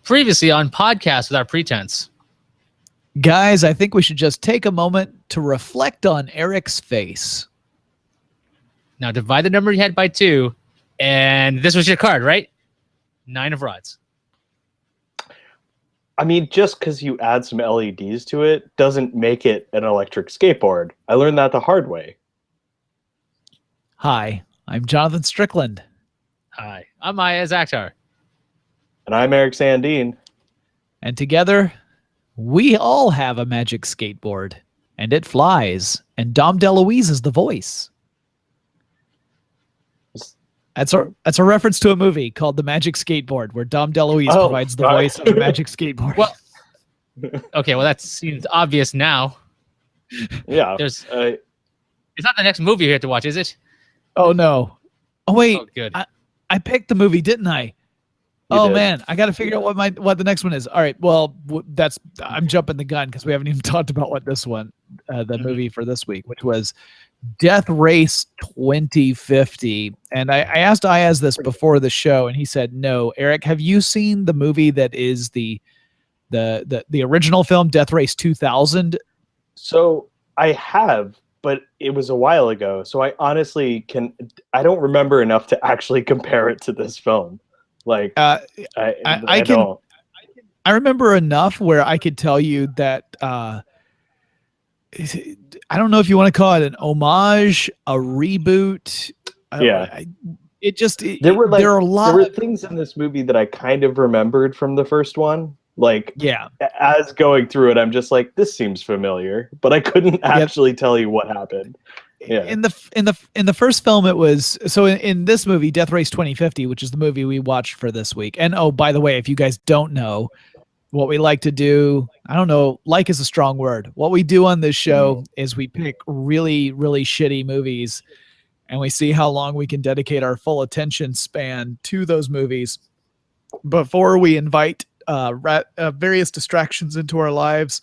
Previously on Podcast Without Pretense. Guys, I think we should just take a moment to reflect on Eric's face. Now divide the number you had by 2, and this was your card, right? 9 of rods. I mean, just because you add some LEDs to it doesn't make it an electric skateboard. I learned that the hard way. Hi, I'm Jonathan Strickland. Hi, I'm Iyaz Akhtar. And I'm Eric Sandine. And together, we all have a magic skateboard. And it flies. And Dom DeLuise is the voice. That's a reference to a movie called The Magic Skateboard, where Dom DeLuise provides the voice of a magic skateboard. Well, okay, well, that seems obvious now. Yeah. It's not the next movie you have to watch, is it? Oh, no. Oh, wait. Oh, good. I picked the movie, didn't I? You did. Man, I got to figure out what the next one is. All right, well, I'm jumping the gun because we haven't even talked about what this one, the movie for this week, which was Death Race 2050. And I asked Iyaz this before the show, and he said no. Eric, have you seen the movie that is the original film, Death Race 2000? So I have, but it was a while ago. So I honestly I don't remember enough to actually compare it to this film. Like I remember enough where I could tell you that I don't know if you want to call it an homage, a reboot. There were things in this movie that I kind of remembered from the first one. Like, yeah, as going through it, I'm just like, this seems familiar, but I couldn't actually tell you what happened. Yeah. In the first film, it was in this movie, Death Race 2050, which is the movie we watched for this week. And oh, by the way, if you guys don't know what we like to do, I don't know, like is a strong word. What we do on this show is we pick really, really shitty movies, and we see how long we can dedicate our full attention span to those movies before we invite various distractions into our lives,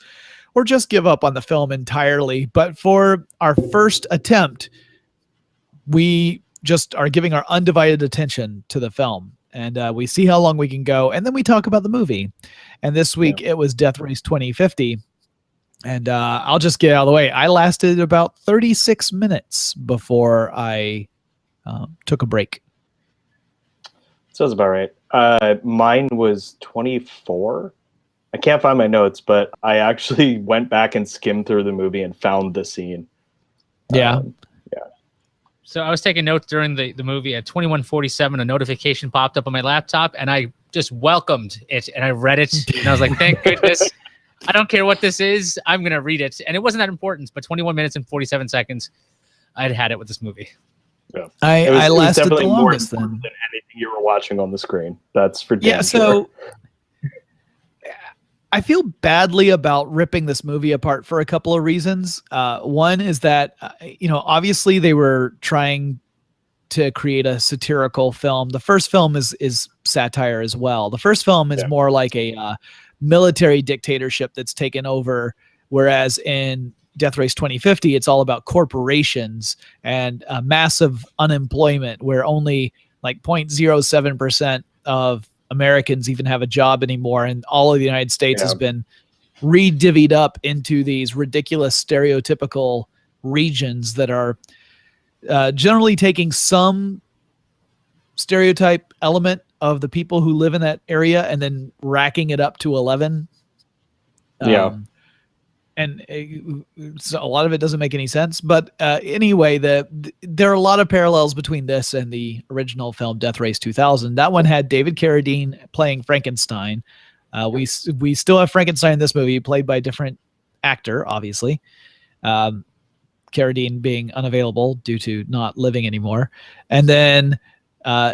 or just give up on the film entirely. But for our first attempt, we just are giving our undivided attention to the film, and we see how long we can go, and then we talk about the movie. And this week it was Death Race 2050, and I'll just get out of the way. I lasted about 36 minutes before I took a break. Sounds about right. Mine was 24. I can't find my notes, but I actually went back and skimmed through the movie and found the scene. Yeah. So I was taking notes during the movie. At 21:47, a notification popped up on my laptop, and I just welcomed it, and I read it, and I was like, thank goodness. I don't care what this is. I'm going to read it. And it wasn't that important, but 21 minutes and 47 seconds, I'd had it with this movie. Yeah. I lasted the more longest than anything you were watching on the screen. That's for damn sure. I feel badly about ripping this movie apart for a couple of reasons. One is that, obviously they were trying to create a satirical film. The first film is satire as well. The first film is more like a military dictatorship that's taken over, whereas in Death Race 2050, it's all about corporations and massive unemployment, where only like 0.07% of Americans even have a job anymore, and all of the United States has been re-divvied up into these ridiculous stereotypical regions that are generally taking some stereotype element of the people who live in that area and then racking it up to 11. And so a lot of it doesn't make any sense. But anyway, there are a lot of parallels between this and the original film Death Race 2000. That one had David Carradine playing Frankenstein. We still have Frankenstein in this movie, played by a different actor, obviously. Carradine being unavailable due to not living anymore. And then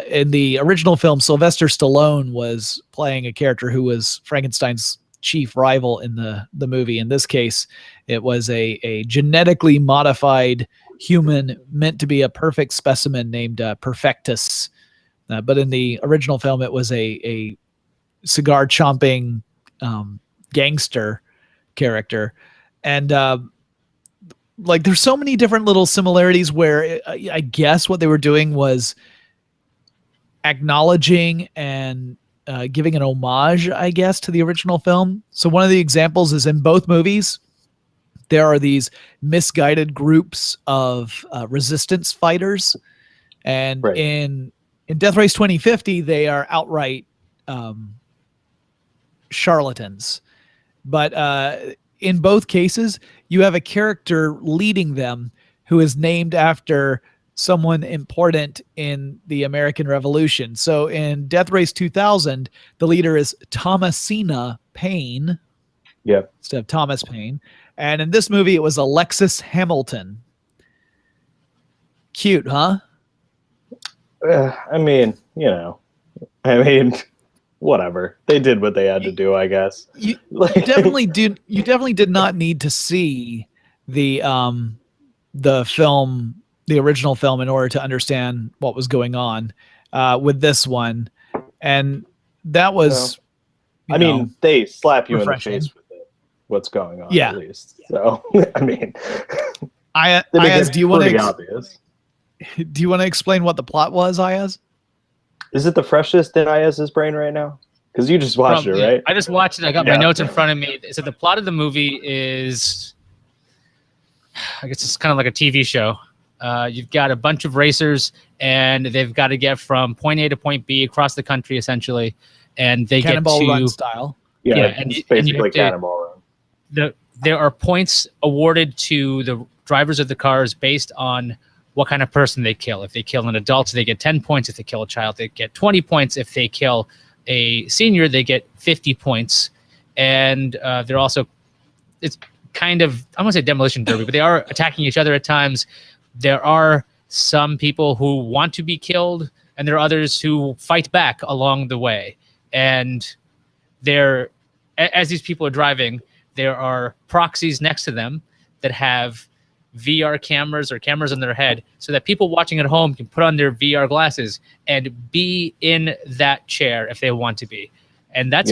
in the original film, Sylvester Stallone was playing a character who was Frankenstein's chief rival in the movie. In this case, it was a genetically modified human meant to be a perfect specimen named Perfectus. But in the original film, it was a cigar chomping gangster character. And there's so many different little similarities where I guess what they were doing was acknowledging and giving an homage, I guess, to the original film. So one of the examples is in both movies, there are these misguided groups of resistance fighters. And in Death Race 2050, they are outright charlatans. But in both cases, you have a character leading them who is named after someone important in the American Revolution. So in Death Race 2000, the leader is Thomasina Paine. Yeah. Instead of Thomas Paine. And in this movie, it was Alexis Hamilton. Cute, huh? I mean, whatever. They did what they had to do, I guess. You definitely did. You definitely did not need to see the film, the original film, in order to understand what was going on with this one, and that was. I mean, they slap you refreshing. in the face with it. What's going on? Yeah. At least. So I mean, Iyaz, do you want to? Obvious. Do you want to explain what the plot was, Iyaz? Is it the freshest in Iyaz's brain right now? Because you just watched it, right? I just watched it. I got my notes in front of me. So the plot of the movie is, I guess it's kind of like a TV show. You've got a bunch of racers, and they've got to get from point A to point B across the country, essentially. And they Cannonball get to Run style. Yeah, and it's basically Cannonball Run. There are points awarded to the drivers of the cars based on what kind of person they kill. If they kill an adult, they get 10 points. If they kill a child, they get 20 points. If they kill a senior, they get 50 points. And they're also, it's kind of, I won't say demolition derby, but they are attacking each other at times. There are some people who want to be killed, and there are others who fight back along the way. And as these people are driving, there are proxies next to them that have VR cameras or cameras on their head, so that people watching at home can put on their VR glasses and be in that chair if they want to be. And that's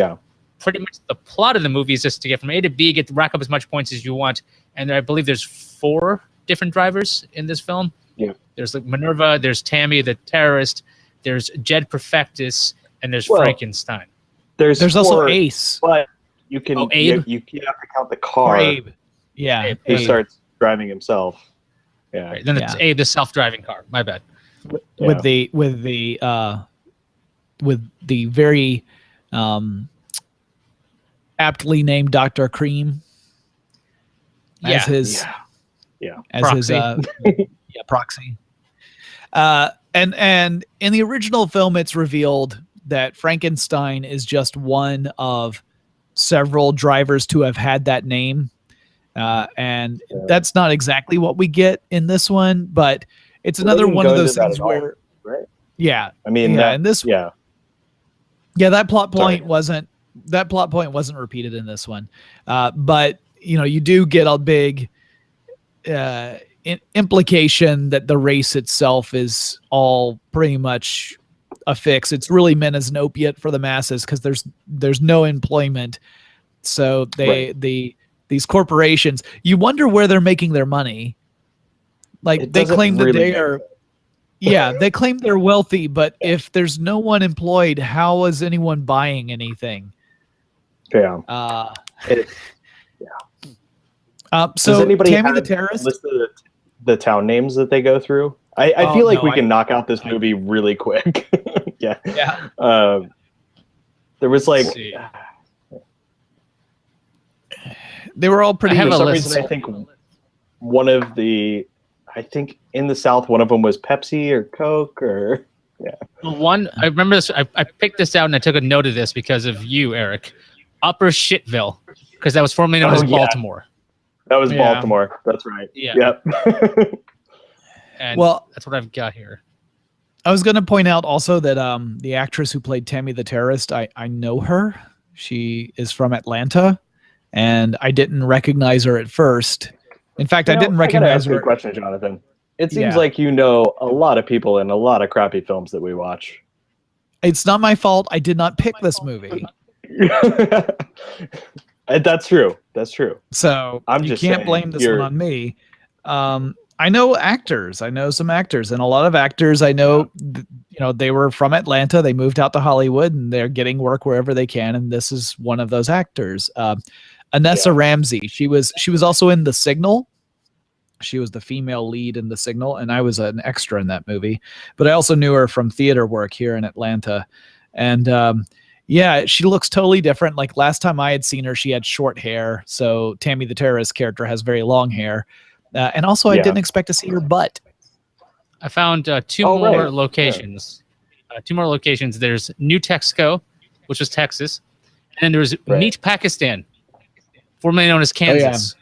pretty much the plot of the movie, is just to get from A to B, rack up as much points as you want. And I believe there's 4 different drivers in this film. Yeah. There's like Minerva, there's Tammy the terrorist, there's Jed Perfectus, and there's Frankenstein. There's also Ace. But you can Abe? you have to count the car. Or Abe. Yeah. Who starts driving himself. Yeah. Right. Then it's Abe, the self-driving car. My bad. With the very aptly named Dr. Cream as his proxy. And in the original film, it's revealed that Frankenstein is just one of several drivers to have had that name. And that's not exactly what we get in this one, but it's another one of those things where, right? Yeah. I mean, that plot point wasn't repeated in this one. But you do get a big implication that the race itself is all pretty much a fix. It's really meant as an opiate for the masses because there's no employment. So these corporations, you wonder where they're making their money. Like they claim that they are, they claim they're wealthy, but if there's no one employed, how is anyone buying anything? Yeah. So anybody Tammy the terrorist, list of the town names that they go through? I feel like we can knock out this movie really quick. Yeah. There was like. They were all pretty. For some reason, I think in the South, one of them was Pepsi or Coke or One, I remember this. I picked this out and I took a note of this because of you, Eric. Upper Shitville, because that was formerly known as Baltimore. That was Baltimore. That's right. Yeah. Yep. And that's what I've got here. I was going to point out also that the actress who played Tammy the terrorist, I know her. She is from Atlanta. And I didn't recognize her at first. In fact, I didn't recognize her. Good question, Jonathan. It seems like you know a lot of people in a lot of crappy films that we watch. It's not my fault. I did not pick this movie. That's true. That's true. So you can't blame this one on me. I know actors. I know some actors, and a lot of actors I know. They were from Atlanta. They moved out to Hollywood, and they're getting work wherever they can. And this is one of those actors. Anessa Ramsey. She was also in The Signal. She was the female lead in The Signal, and I was an extra in that movie. But I also knew her from theater work here in Atlanta, and she looks totally different. Like last time I had seen her, she had short hair. So Tammy the Terrorist character has very long hair. And also, I didn't expect to see her butt. I found two more locations. Two more locations. There's New Texaco, which was Texas, and then there's Meet Pakistan, formerly known as Kansas.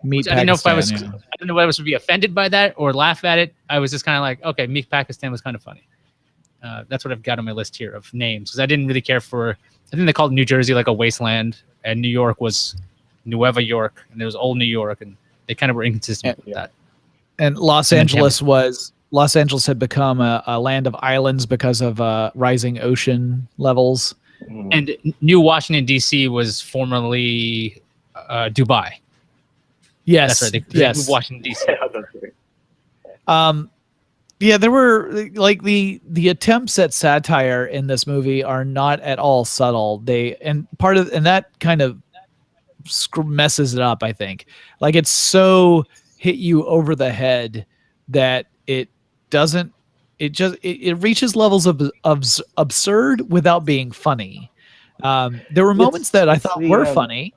Meet I didn't know if I Pakistan, was. I didn't know if I was to be offended by that or laugh at it. I was just kind of like, okay, Meet Pakistan was kind of funny. That's what I've got on my list here of names because I didn't really care for. I think they called New Jersey like a wasteland, and New York was Nueva York, and there was Old New York, and they kind of were inconsistent with that. And Los Angeles had become a land of islands because of rising ocean levels. And New Washington D.C. was formerly Dubai. Yes, that's right. Yes, New Washington D.C. There were like the attempts at satire in this movie are not at all subtle. And that kind of messes it up. I think like it's so hit you over the head that it doesn't. It reaches levels of absurd without being funny. There were moments that I thought were funny.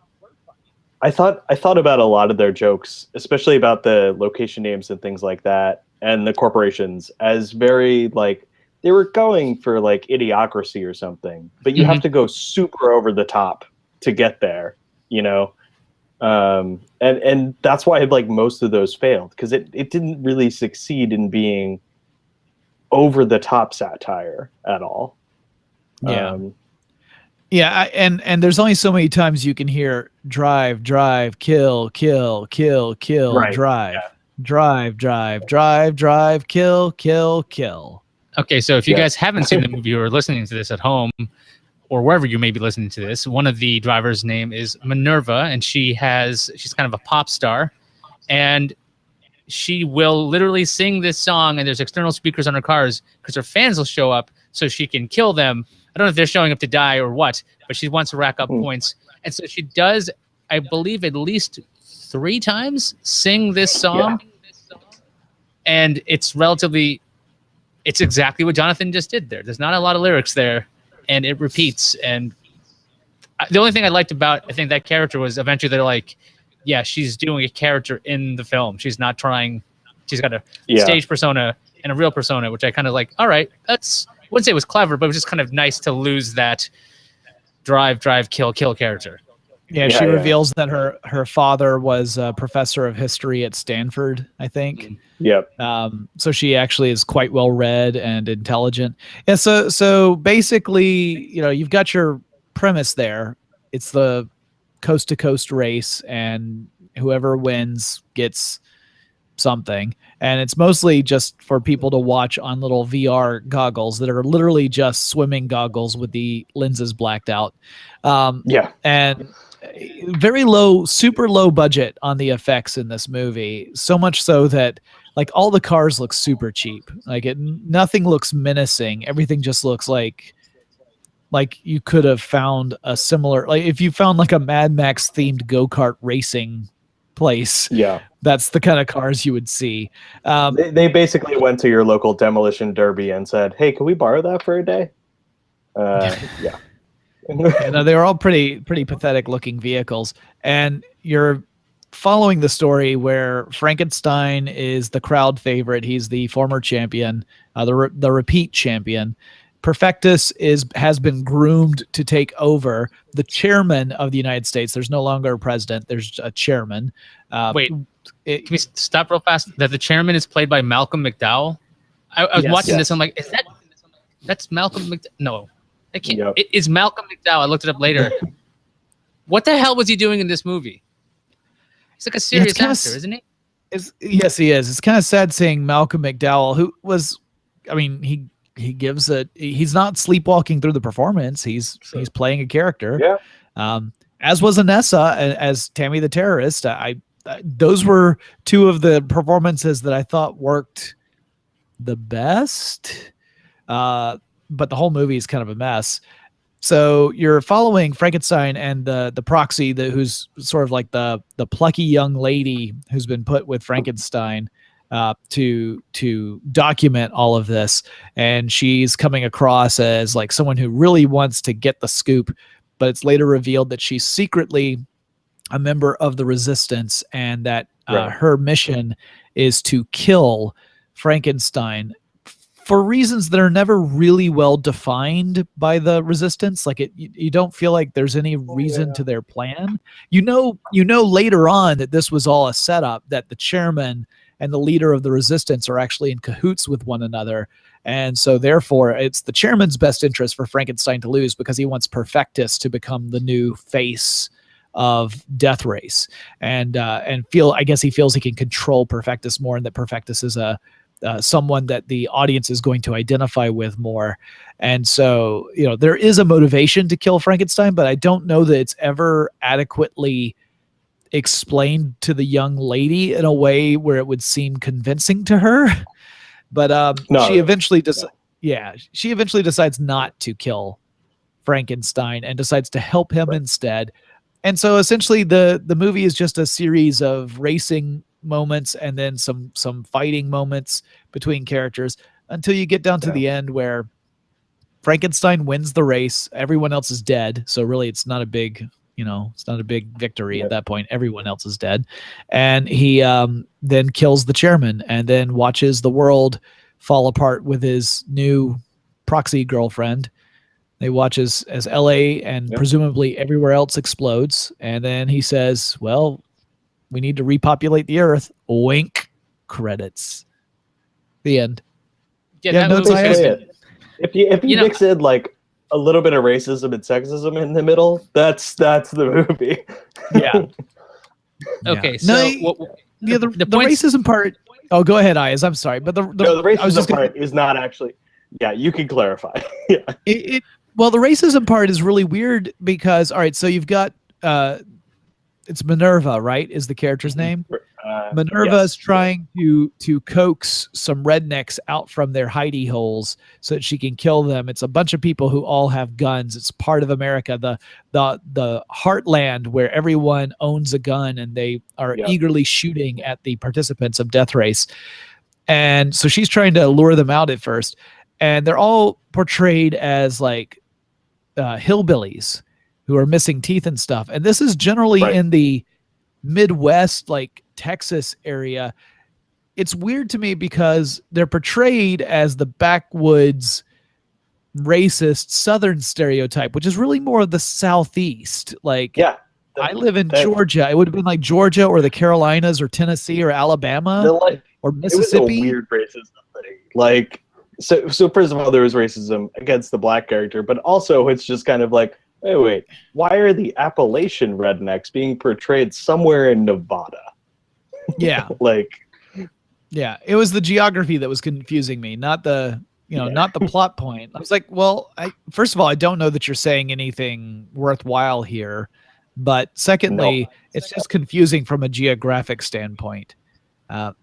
I thought about a lot of their jokes, especially about the location names and things like that, and the corporations as very like they were going for like Idiocracy or something, but you have to go super over the top to get there, and that's why like most of those failed because it didn't really succeed in being over the top satire at all. And there's only so many times you can hear drive, kill, kill, kill, kill, drive, drive, kill, kill, kill. Okay, so if you guys haven't seen the movie or are listening to this at home or wherever you may be listening to this, one of the drivers' name is Minerva, and she's kind of a pop star, and she will literally sing this song, and there's external speakers on her cars because her fans will show up so she can kill them. I don't know if they're showing up to die or what, but she wants to rack up points. And so she does, I believe, at least 3 times sing this song. Yeah. And it's exactly what Jonathan just did there. There's not a lot of lyrics there, and it repeats. And the only thing I liked about, I think, that character was eventually they're like, yeah, she's doing a character in the film. She's not trying, she's got a stage persona and a real persona, which I kind of like, all right, I wouldn't say it was clever, but it was just kind of nice to lose that drive, kill character. Yeah, she reveals that her father was a professor of history at Stanford, I think. Yep. So she actually is quite well read and intelligent. Yeah. So basically, you've got your premise there. It's the coast to coast race, and whoever wins gets something. And it's mostly just for people to watch on little VR goggles that are literally just swimming goggles with the lenses blacked out. And very low, super low budget on the effects in this movie. So much so that like all the cars look super cheap. Like nothing looks menacing. Everything just looks like you could have found a similar, like if you found like a Mad Max themed go-kart racing place. Yeah. That's the kind of cars you would see. They basically went to your local demolition derby and said, "Hey, can we borrow that for a day?" Yeah. They were all pretty pathetic looking vehicles. And you're following the story where Frankenstein is the crowd favorite. He's the former champion, the repeat champion. Perfectus has been groomed to take over. The chairman of the United States. There's no longer a president. There's a chairman. Wait, can we stop real fast? That the chairman is played by Malcolm McDowell. I was watching this. I'm like, that's Malcolm McDowell? No, I can't. Yep. It is Malcolm McDowell. I looked it up later. What the hell was he doing in this movie? He's like a serious actor, isn't he? Yes, he is. It's kind of sad seeing Malcolm McDowell, who was, I mean, he's not sleepwalking through the performance. He's playing a character. Yeah. As was Anessa as Tammy the Terrorist. I those were two of the performances that I thought worked the best. But the whole movie is kind of a mess. So you're following Frankenstein and the proxy who's sort of like the plucky young lady who's been put with Frankenstein to document all of this, and she's coming across as like someone who really wants to get the scoop, but it's later revealed that she's secretly a member of the resistance, and that her mission is to kill Frankenstein for reasons that are never really well defined by the resistance. Like you don't feel like there's any reason to their plan. You know later on that this was all a setup, that the chairman and the leader of the resistance are actually in cahoots with one another. And so therefore it's the chairman's best interest for Frankenstein to lose, because he wants Perfectus to become the new face of Death Race, and I guess he feels he can control Perfectus more, and that Perfectus is someone that the audience is going to identify with more. And so, there is a motivation to kill Frankenstein, but I don't know that it's ever adequately explained to the young lady in a way where it would seem convincing to her. But she eventually decides not to kill Frankenstein and decides to help him instead. And so essentially the movie is just a series of racing moments and then some fighting moments between characters until you get down to the end where Frankenstein wins the race. Everyone else is dead. So really it's not a big victory at that point. Everyone else is dead. And he then kills the chairman and then watches the world fall apart with his new proxy girlfriend. They watch as LA and presumably everywhere else explodes. And then he says, well, we need to repopulate the earth. Wink. Credits. The end. Yeah, no, if you mix in like a little bit of racism and sexism in the middle, that's the movie. Yeah. Okay. So the racism part. Oh, go ahead, Iyaz. I'm sorry, but the racism part is not actually. Yeah, you can clarify. Yeah. Well, the racism part is really weird because, all right, so you've got it's Minerva, right? Is the character's name? Minerva is trying to coax some rednecks out from their hidey holes so that she can kill them. It's a bunch of people who all have guns. It's part of America, the heartland where everyone owns a gun and they are eagerly shooting at the participants of Death Race. And so she's trying to lure them out at first, and they're all portrayed as like hillbillies who are missing teeth and stuff. And this is generally in the Midwest, like Texas area. It's weird to me because they're portrayed as the backwoods racist Southern stereotype, which is really more of the Southeast. Like, I live in Georgia. It would have been like Georgia or the Carolinas or Tennessee or Alabama or Mississippi. It was a weird racism thing. Like, so first of all, there was racism against the black character, but also it's just kind of like, wait, why are the Appalachian rednecks being portrayed somewhere in Nevada? Yeah. Yeah, it was the geography that was confusing me, not the plot point. I was like, well, first of all, I don't know that you're saying anything worthwhile here, but secondly, it's just confusing from a geographic standpoint.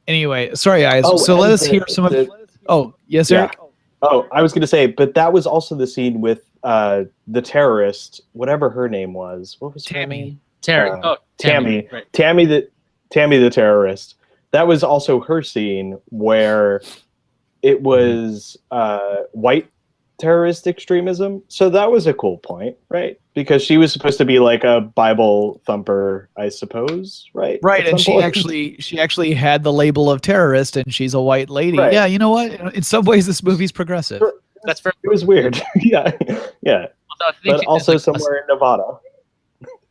Anyway, sorry, guys. So let us hear some of Oh, yes, Eric? Oh, I was going to say, but that was also the scene with the terrorist, whatever her name was. What was her name? Tammy. Right. Tammy the terrorist. That was also her scene where it was white terrorist extremism. So that was a cool point, right? Because she was supposed to be like a Bible thumper, I suppose, right? Right, and she actually had the label of terrorist, and she's a white lady. Right. Yeah, you know what? In some ways, this movie's progressive. That's very. It was weird. yeah. But also somewhere in Nevada.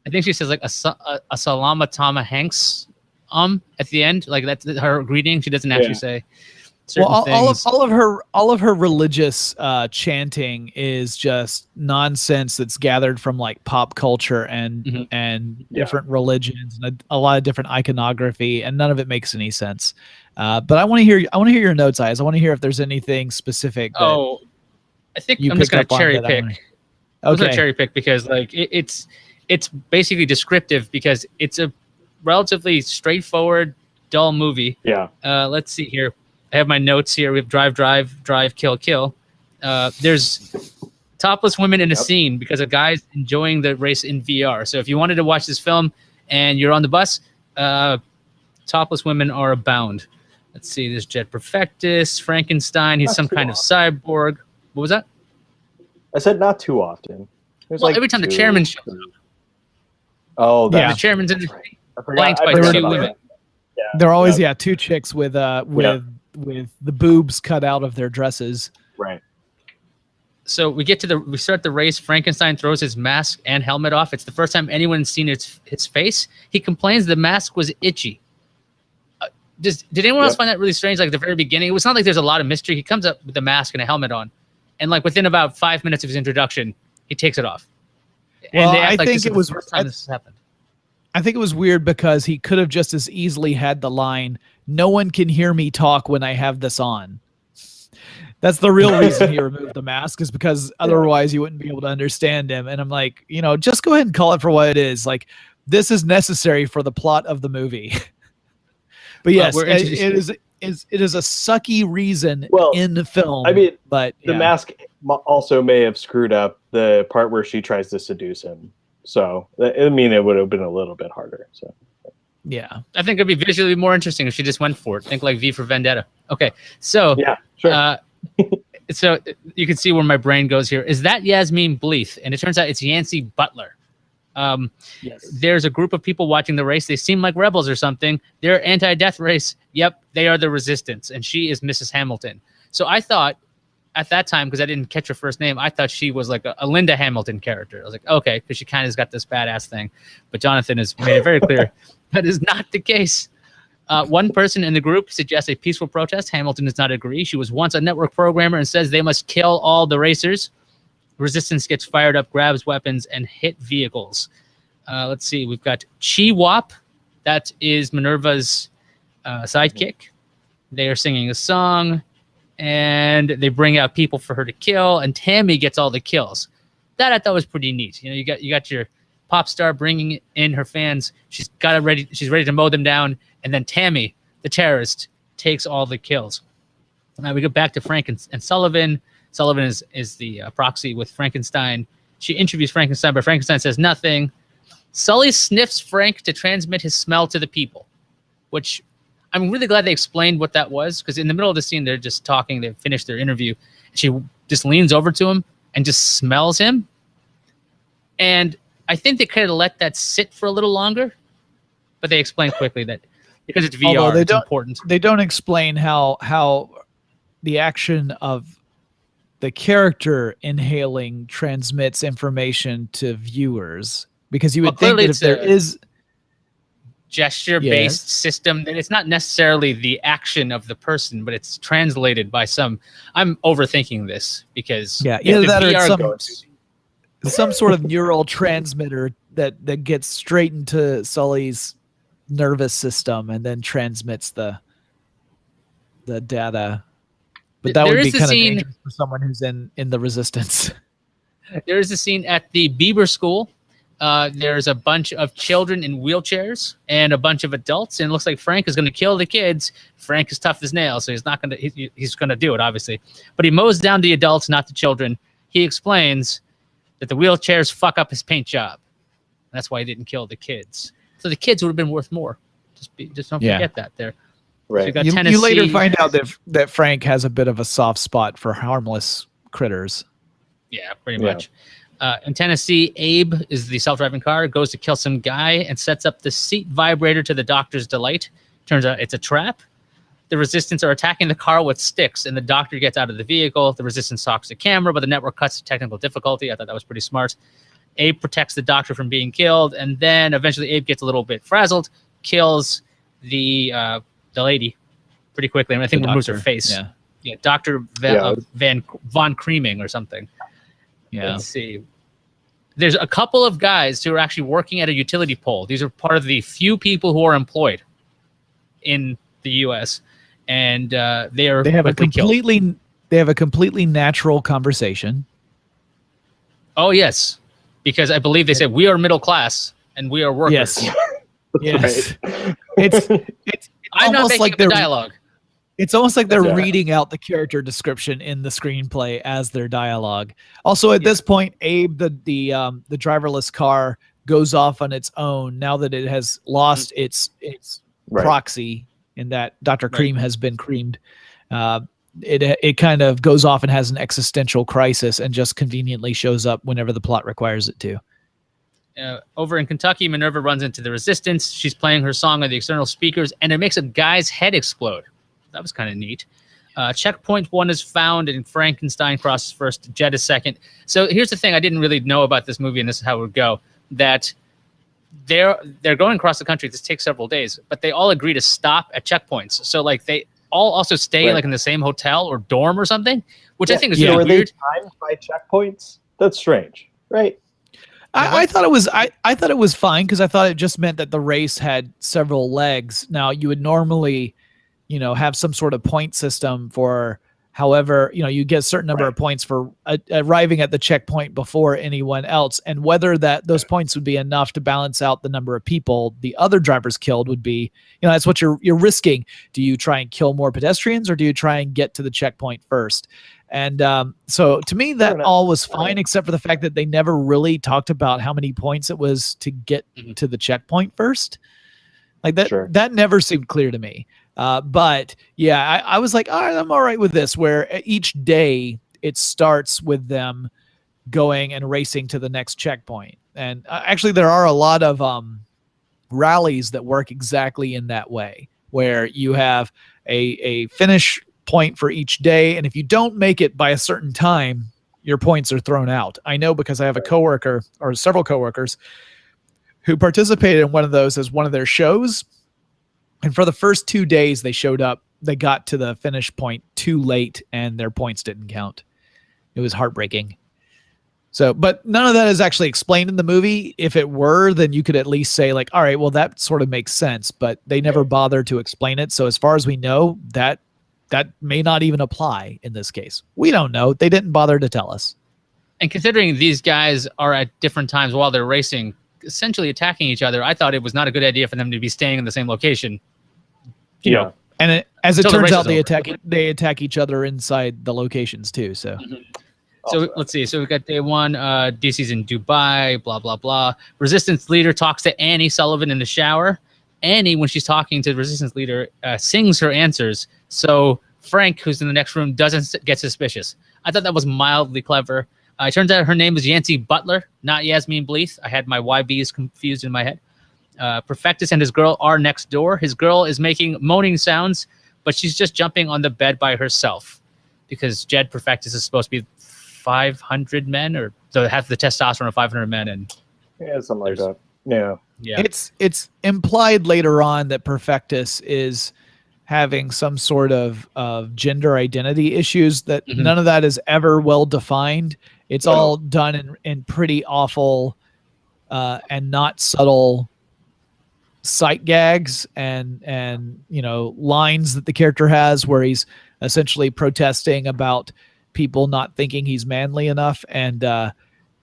I think she says like a Salama Tama Hanks at the end, like that's her greeting. She doesn't actually say. Well, all of her religious chanting is just nonsense that's gathered from like pop culture and different religions and a lot of different iconography, and none of it makes any sense. But I want to hear your notes, Iyaz. I want to hear if there's anything specific. I think I'm just gonna cherry pick. I'm gonna cherry pick because like it's basically descriptive because it's a relatively straightforward, dull movie. Yeah. Let's see here. I have my notes here. We have drive, kill, kill. There's topless women in a scene because a guy's enjoying the race in VR. So if you wanted to watch this film and you're on the bus, topless women are abound. Let's see. There's Jet Perfectus, Frankenstein. He's some kind of cyborg. What was that? I said not too often. There's Well, every time the chairman shows up. Oh, The chairman's in flanked by two women. Yeah. They're always two chicks with the boobs cut out of their dresses. Right. So we start the race. Frankenstein throws his mask and helmet off. It's the first time anyone's seen his face. He complains the mask was itchy. Did anyone else find that really strange? Like at the very beginning, it was not like there's a lot of mystery. He comes up with the mask and a helmet on, and like within about 5 minutes of his introduction, he takes it off. Well, and they act I like think this it is was the first time this has happened. I think it was weird because he could have just as easily had the line, "No one can hear me talk when I have this on." That's the real reason he removed the mask, is because otherwise you wouldn't be able to understand him. And I'm like, just go ahead and call it for what it is. Like, this is necessary for the plot of the movie. But yes, it is a sucky reason in the film. I mean, but the mask also may have screwed up the part where she tries to seduce him. So, I mean, it would have been a little bit harder. So, yeah, I think it'd be visually more interesting if she just went for it. Think like V for Vendetta. Okay, so yeah, sure. So you can see where my brain goes here. Is that Yasmin Bleeth? And it turns out it's Yancey Butler. Yes. There's a group of people watching the race. They seem like rebels or something. They're anti-death race. Yep, they are the resistance. And she is Mrs. Hamilton. So I thought at that time, because I didn't catch her first name, I thought she was like a Linda Hamilton character. I was like, okay, because she kind of has got this badass thing. But Jonathan has made it very clear that is not the case. One person in the group suggests a peaceful protest. Hamilton does not agree. She was once a network programmer and says they must kill all the racers. Resistance gets fired up, grabs weapons, and hit vehicles. Let's see. We've got Chi Wop. That is Minerva's sidekick. They are singing a song, and they bring out people for her to kill, and Tammy gets all the kills. That I thought was pretty neat. You got your pop star bringing in her fans. She's ready to mow them down, and then Tammy, the terrorist, takes all the kills. Now we go back to Frank and Sullivan. Sullivan is the proxy with Frankenstein. She interviews Frankenstein, but Frankenstein says nothing. Sully sniffs Frank to transmit his smell to the people, which I'm really glad they explained what that was, because in the middle of the scene, they're just talking. They've finished their interview. She just leans over to him and just smells him. And I think they could have let that sit for a little longer, but they explained quickly that because it's VR, it's important. They don't explain how the action of the character inhaling transmits information to viewers, because you would think that if there is gesture-based system, that it's not necessarily the action of the person, but it's translated by some. I'm overthinking this because either that or some sort of neural transmitter that gets straight into Sully's nervous system and then transmits the data. But that would be kind of dangerous for someone who's in the resistance. There is a scene at the Bieber school. There's a bunch of children in wheelchairs and a bunch of adults, and it looks like Frank is going to kill the kids. Frank is tough as nails, so he's not going to. He's going to do it, obviously. But he mows down the adults, not the children. He explains that the wheelchairs fuck up his paint job. That's why he didn't kill the kids. So the kids would have been worth more. Just don't forget that there. Right. So you later find out that Frank has a bit of a soft spot for harmless critters. Yeah, pretty much. In Tennessee, Abe is the self-driving car, goes to kill some guy and sets up the seat vibrator to the doctor's delight. Turns out it's a trap. The resistance are attacking the car with sticks, and the doctor gets out of the vehicle. The resistance stalks the camera, but the network cuts to technical difficulty. I thought that was pretty smart. Abe protects the doctor from being killed, and then eventually Abe gets a little bit frazzled, kills the lady pretty quickly. I mean, I think removes her face. Yeah, Dr. Von Creaming or something. Yeah. Let's see. There's a couple of guys who are actually working at a utility pole. These are part of the few people who are employed in the U.S. and they have a completely natural conversation. Oh yes, because I believe they said we are middle class and we are workers. Yes. Yes. Right. It's I'm not almost making like up the they're dialogue. It's almost like they're Yeah. reading out the character description in the screenplay as their dialogue. Also, at this point, Abe, the driverless car, goes off on its own now that it has lost its Right. proxy, in that Dr. Right. Cream has been creamed. It kind of goes off and has an existential crisis and just conveniently shows up whenever the plot requires it to. Over in Kentucky, Minerva runs into the Resistance. She's playing her song on the external speakers, and it makes a guy's head explode. That was kind of neat. Checkpoint 1 is found, and Frankenstein crosses first. Jed is second. So here's the thing I didn't really know about this movie, and this is how it would go, that they're going across the country. This takes several days, but they all agree to stop at checkpoints. So like they all also stay like in the same hotel or dorm or something, which I think is really Were weird. they timed by checkpoints? That's strange, right? I thought it was I thought it was fine, because I thought it just meant that the race had several legs. Now you would normally, have some sort of point system for however, you get a certain number of points for arriving at the checkpoint before anyone else, and whether those points would be enough to balance out the number of people the other drivers killed would be, that's what you're risking. Do you try and kill more pedestrians, or do you try and get to the checkpoint first? And so to me, that all was fine, except for the fact that they never really talked about how many points it was to get to the checkpoint first. Like that never seemed clear to me. But yeah, I was like, all right, I'm all right with this, where each day it starts with them going and racing to the next checkpoint. And actually there are a lot of rallies that work exactly in that way, where you have a finish point for each day, and if you don't make it by a certain time, your points are thrown out. I know, because I have a coworker, or several coworkers, who participated in one of those as one of their shows, and for the first 2 days they got to the finish point too late, and their points didn't count. It was heartbreaking. So, but none of that is actually explained in the movie. If it were, then you could at least say like, all right, well, that sort of makes sense, but they never bothered to explain it. So as far as we know, that may not even apply in this case. We don't know. They didn't bother to tell us. And considering these guys are at different times while they're racing, essentially attacking each other, I thought it was not a good idea for them to be staying in the same location. You know, and as it turns out, they over. they attack each other inside the locations too. So, So let's see. So we got day 1. DC's in Dubai. Blah blah blah. Resistance leader talks to Annie Sullivan in the shower. Annie, when she's talking to the Resistance leader, sings her answers. So Frank, who's in the next room, doesn't get suspicious. I thought that was mildly clever. It turns out her name is Yancey Butler, not Yasmin Bleeth. I had my YBs confused in my head. Perfectus and his girl are next door. His girl is making moaning sounds, but she's just jumping on the bed by herself, because Jed Perfectus is supposed to be 500 men, or so have the testosterone of 500 men, and something like that. Yeah. It's implied later on that Perfectus is having some sort of gender identity issues, that none of that is ever well defined. It's all done in pretty awful and not subtle sight gags and lines that the character has, where he's essentially protesting about people not thinking he's manly enough, and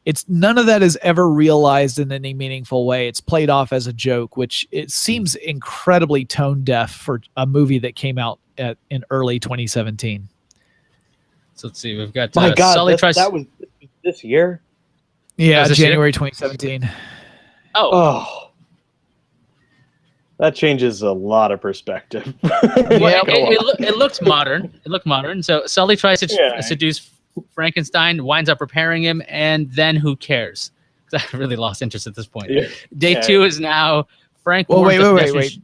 it's none of that is ever realized in any meaningful way. It's played off as a joke, which it seems incredibly tone deaf for a movie that came out in early 2017. So let's see. We've got my God, Sully that was this year. Yeah, this January year? 2017. Oh, that changes a lot of perspective. Well, it looks modern. It looked modern. So Sully tries to seduce Frankenstein, winds up repairing him, and then who cares? Because I really lost interest at this point. Day 2 is now Frank. Well, wait.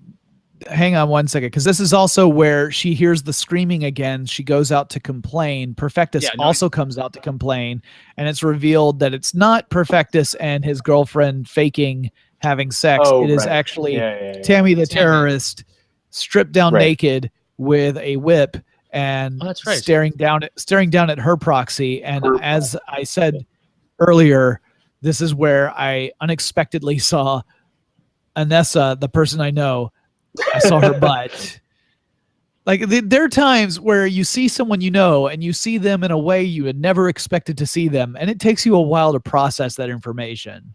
Hang on 1 second, because this is also where she hears the screaming again. She goes out to complain. Perfectus also comes out to complain, and it's revealed that it's not Perfectus and his girlfriend faking having sex. It is actually Tammy the terrorist, stripped down naked with a whip and staring down at her proxy. And as I said earlier, this is where I unexpectedly saw Anessa, the person I know. I saw her butt. Like, there are times where you see someone you know, and you see them in a way you had never expected to see them, and it takes you a while to process that information.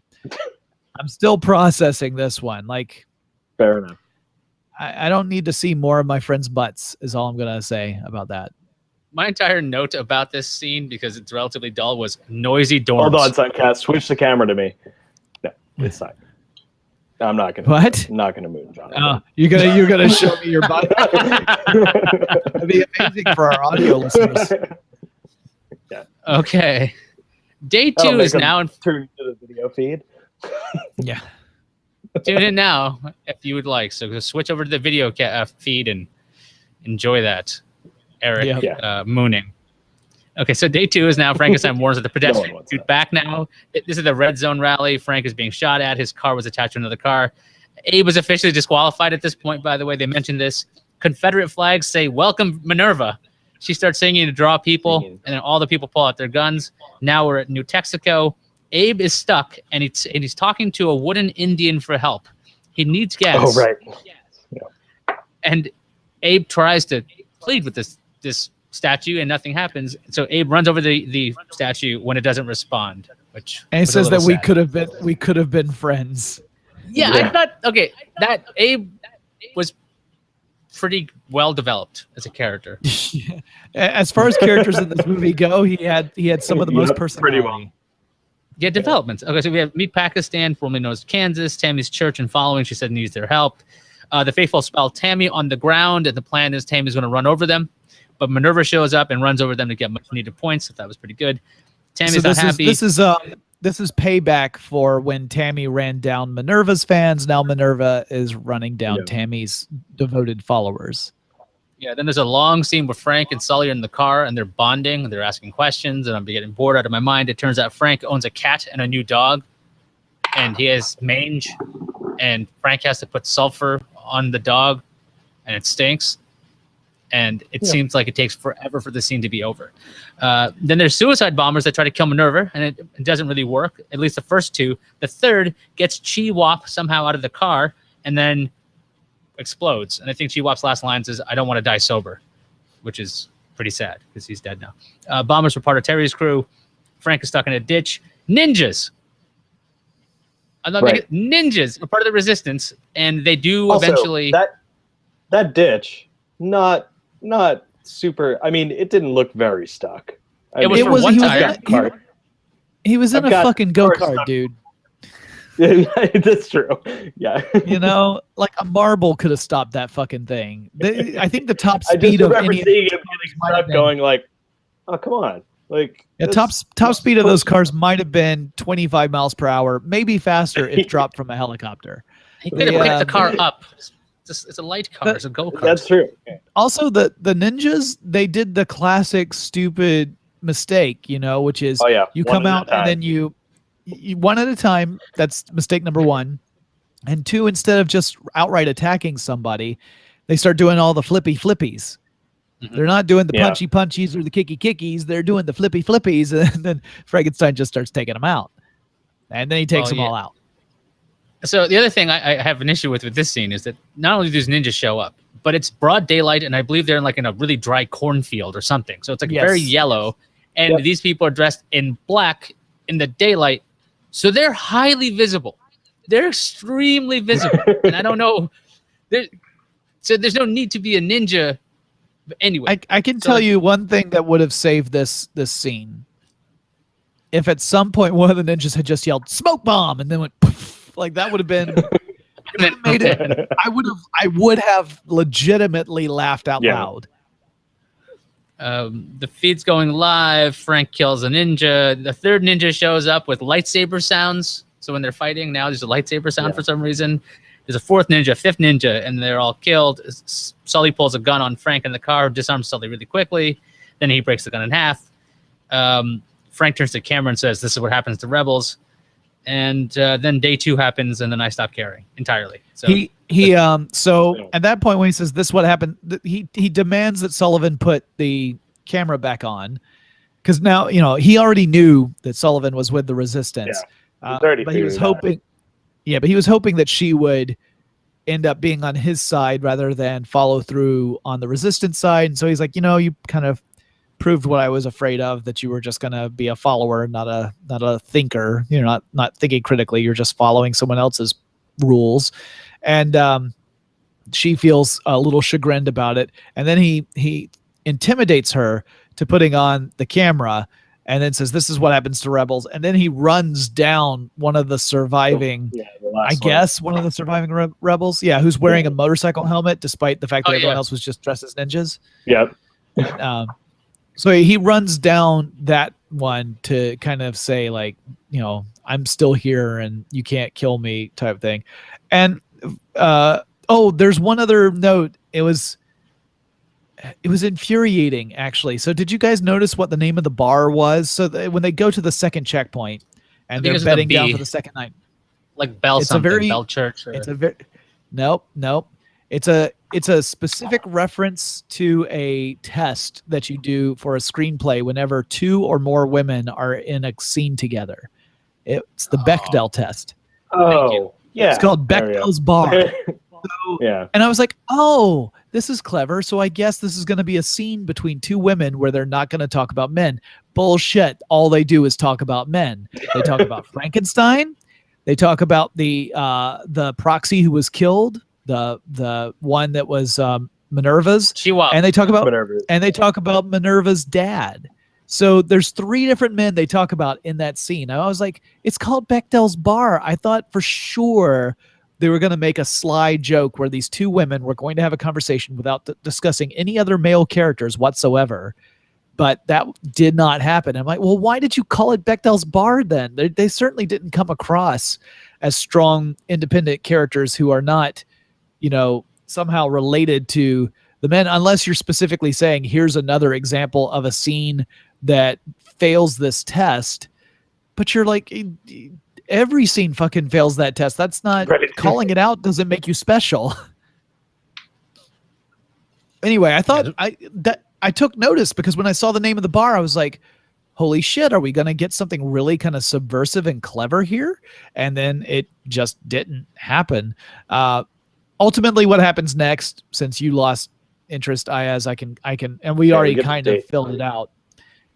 I'm still processing this one. Like, Fair enough. I don't need to see more of my friends' butts, is all I'm going to say about that. My entire note about this scene, because it's relatively dull, was noisy dorms. Hold on, Suncat. Switch the camera to me. No, it's not. I'm not gonna. What? I'm not gonna move, Jonathan. You're gonna show me your butt. That'd be amazing for our audio listeners. Yeah. Okay. Day 2 is now in turn to the video feed. Yeah. Tune in now if you would like. So go switch over to the video feed and enjoy that, Eric mooning. Okay, so day 2 is now Frankenstein warns that the pedestrian dude back now. This is the red zone rally. Frank is being shot at. His car was attached to another car. Abe was officially disqualified at this point, by the way. They mentioned this. Confederate flags say, "Welcome, Minerva." She starts singing to draw people, and then all the people pull out their guns. Now we're at New Texaco. Abe is stuck, and he's talking to a wooden Indian for help. He needs gas. Oh, right. Yeah. And Abe tries to plead with this statue, and nothing happens. So Abe runs over the statue when it doesn't respond. And he says that we could have been friends. Yeah, I thought that Abe was pretty well developed as a character. As far as characters in this movie go, he had some of the most personality. Pretty well. Yeah, developments. Okay, so we have Meet Pakistan, formerly known as Kansas. Tammy's church and following, she said, needs their help. The faithful spell Tammy on the ground, and the plan is Tammy's going to run over them. But Minerva shows up and runs over them to get much needed points. So that was pretty good. Tammy's not happy. This is payback for when Tammy ran down Minerva's fans. Now Minerva is running down Tammy's devoted followers. Yeah, then there's a long scene where Frank and Sully are in the car, and they're bonding, and they're asking questions, and I'm getting bored out of my mind. It turns out Frank owns a cat and a new dog, and he has mange, and Frank has to put sulfur on the dog, and it stinks. And it seems like it takes forever for the scene to be over. Then there's suicide bombers that try to kill Minerva, and it doesn't really work, at least the first 2. The third gets Chi-Wop somehow out of the car and then explodes. And I think Chi-Wop's last lines is, "I don't want to die sober," which is pretty sad because he's dead now. Bombers were part of Terry's crew. Frank is stuck in a ditch. Ninjas. Ninjas were part of the resistance, and they do also, eventually... That ditch, not super. I mean, it didn't look very stuck. He was in a fucking go-kart, dude. That's true. Yeah. You know, like a marble could have stopped that fucking thing. I think the top speed of any seeing him going like, "Oh, come on!" Like, top speed of those cars might have been 25 miles per hour, maybe faster if dropped from a helicopter. He could have picked the car up. It's a light car. It's a go-kart. That's true. Also, the ninjas, they did the classic stupid mistake, you know, which is you come out and then you one at a time. That's mistake number 1. And 2, instead of just outright attacking somebody, they start doing all the flippies. Mm-hmm. They're not doing the punchy punchies or the kicky kickies. They're doing the flippies. And then Frankenstein just starts taking them out. And then he takes them all out. So the other thing I have an issue with this scene is that not only do these ninjas show up, but it's broad daylight, and I believe they're in a really dry cornfield or something. So it's very yellow, and these people are dressed in black in the daylight, so they're highly visible. They're extremely visible, and I don't know. So there's no need to be a ninja. But anyway, I can tell you one thing that would have saved this scene. If at some point one of the ninjas had just yelled "smoke bomb" and then went poof. Like that would have been made it. I would have legitimately laughed out loud. The feed's going live. Frank kills a ninja. The third ninja shows up with lightsaber sounds. So when they're fighting now, there's a lightsaber sound for some reason. There's a fourth ninja, fifth ninja, and they're all killed. Sully pulls a gun on Frank in the car, disarms Sully really quickly. Then he breaks the gun in half. Frank turns to the camera and says, "This is what happens to rebels." And then day 2 happens, and then I stop caring entirely. So so at that point when he says this is what happened, he demands that Sullivan put the camera back on, because now he already knew that Sullivan was with the resistance. But he was hoping, but he was hoping that she would end up being on his side rather than follow through on the resistance side. And so he's like, you kind of proved what I was afraid of, that you were just going to be a follower, not a thinker. You're not thinking critically. You're just following someone else's rules. And she feels a little chagrined about it. And then he intimidates her to putting on the camera and then says, "This is what happens to rebels." And then he runs down one of the surviving, one of the surviving rebels. Yeah, who's wearing a motorcycle helmet despite the fact that everyone else was just dressed as ninjas. Yep. So he runs down that one to kind of say, like, you know, I'm still here and you can't kill me type thing. And there's one other note. It was infuriating, actually. So did you guys notice what the name of the bar was? So when they go to the second checkpoint and they're bedding down for the second night, like Bell Bell Church. Or... It's a very nope. It's a specific reference to a test that you do for a screenplay whenever 2 or more women are in a scene together. It's the Bechdel test. Oh, yeah. It's called Bechdel's Bar. Yeah. And I was like, oh, this is clever. So I guess this is going to be a scene between 2 women where they're not going to talk about men. Bullshit. All they do is talk about men. They talk about Frankenstein. They talk about the proxy who was killed, the one that was Minerva's. And they talk about Minerva's dad. So there's 3 different men they talk about in that scene. I was like, it's called Bechdel's Bar. I thought for sure they were going to make a sly joke where these 2 women were going to have a conversation without discussing any other male characters whatsoever. But that did not happen. I'm like, well, why did you call it Bechdel's Bar then? They certainly didn't come across as strong, independent characters who are not, you know, somehow related to the men, unless you're specifically saying, here's another example of a scene that fails this test. But you're like, every scene fucking fails that test. That's not calling it out doesn't make you special. Anyway, I thought I took notice because when I saw the name of the bar, I was like, holy shit, are we going to get something really kind of subversive and clever here? And then it just didn't happen. Ultimately, what happens next, since you lost interest, Iyaz, I can, and we already kind of filled it out.